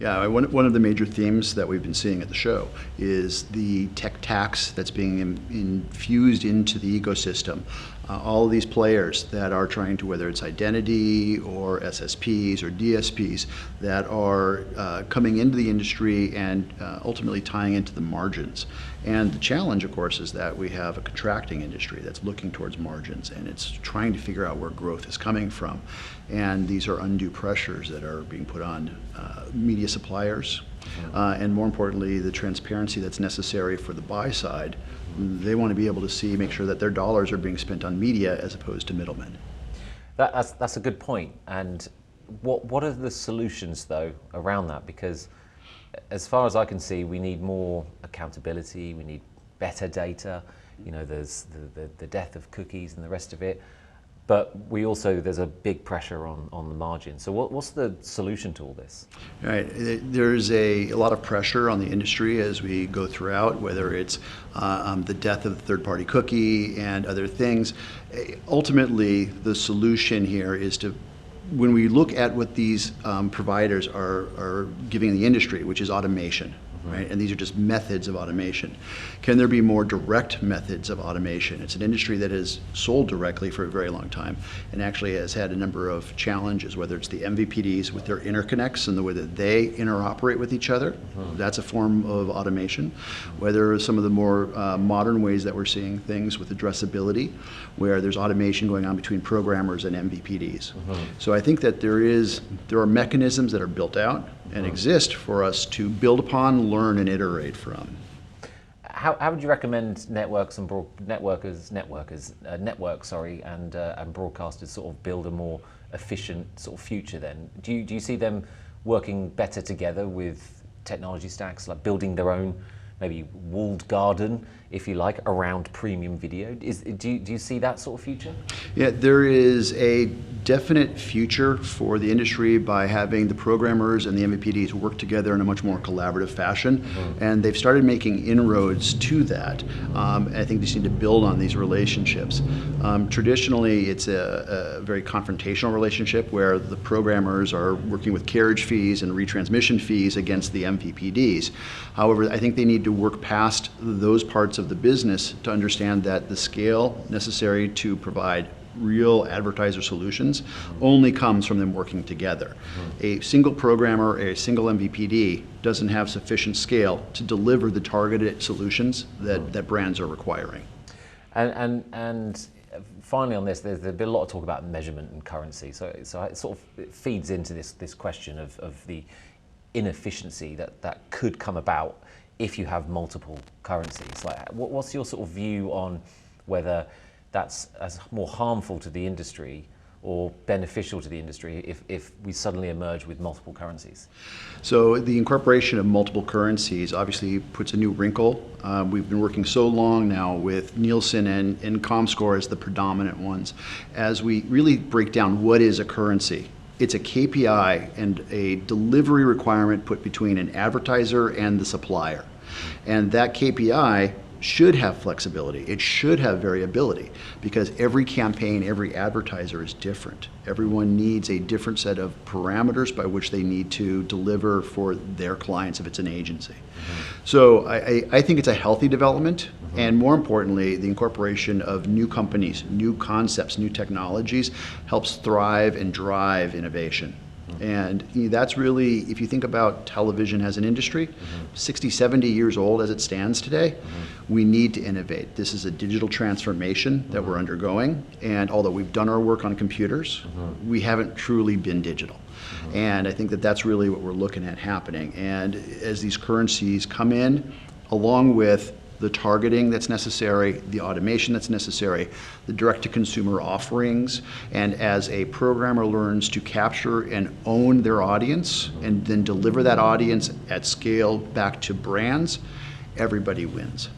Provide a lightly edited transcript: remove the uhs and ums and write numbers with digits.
Yeah, one of the major themes that we've been seeing at the show is the tech tax that's being infused into the ecosystem. All of these players that are trying to, whether it's identity or SSPs or DSPs, that are coming into the industry and ultimately tying into the margins. And the challenge, of course, is that we have a contracting industry that's looking towards margins, and it's trying to figure out where growth is coming from. And these are undue pressures that are being put on media suppliers, and more importantly, the transparency that's necessary for the buy side. They want to be able to see, make sure that their dollars are being spent on media as opposed to middlemen. That's a good point. And what are the solutions, though, around that? Because as far as I can see, we need more accountability, we need better data. You know, there's the death of cookies and the rest of it. But there's a big pressure on the margin. So what's the solution to all this? Right. There's a lot of pressure on the industry as we go throughout, whether it's the death of the third-party cookie and other things. Ultimately, the solution here is to, when we look at what these providers are giving the industry, which is automation, right? And these are just methods of automation. Can there be more direct methods of automation? It's an industry that has sold directly for a very long time and actually has had a number of challenges, whether it's the MVPDs with their interconnects and the way that they interoperate with each other. That's a form of automation. Whether some of the more modern ways that we're seeing things with addressability, where there's automation going on between programmers and MVPDs. So I think that there are mechanisms that are built out and exist for us to build upon, learn, and iterate from. How would you recommend networks and networks and broadcasters sort of build a more efficient sort of future then? Do you see them working better together with technology stacks, like building their own maybe walled garden, if you like, around premium video? Do you see that sort of future? Yeah, there is a definite future for the industry by having the programmers and the MVPDs work together in a much more collaborative fashion. And they've started making inroads to that. I think they just need to build on these relationships. Traditionally, it's a very confrontational relationship where the programmers are working with carriage fees and retransmission fees against the MVPDs. However, I think they need to work past those parts of the business to understand that the scale necessary to provide real advertiser solutions only comes from them working together. A single programmer or a single MVPD doesn't have sufficient scale to deliver the targeted solutions that brands are requiring. And finally on this, there's been a lot of talk about measurement and currency. So it sort of feeds into this question of the inefficiency that could come about if you have multiple currencies. Like, what's your sort of view on whether that's as more harmful to the industry or beneficial to the industry if we suddenly emerge with multiple currencies? So the incorporation of multiple currencies obviously puts a new wrinkle. We've been working so long now with Nielsen and Comscore as the predominant ones. As we really break down what is a currency, it's a KPI and a delivery requirement put between an advertiser and the supplier. And that KPI should have flexibility. It should have variability because every campaign, every advertiser is different. Everyone needs a different set of parameters by which they need to deliver for their clients if it's an agency. So I think it's a healthy development, and more importantly, the incorporation of new companies, new concepts, new technologies helps thrive and drive innovation. And that's really, if you think about television as an industry, 60, 70 years old as it stands today, we need to innovate. This is a digital transformation that we're undergoing, and although we've done our work on computers, we haven't truly been digital. And I think that that's really what we're looking at happening. And as these currencies come in, along with the targeting that's necessary, the automation that's necessary, the direct-to-consumer offerings, and as a programmer learns to capture and own their audience and then deliver that audience at scale back to brands, everybody wins.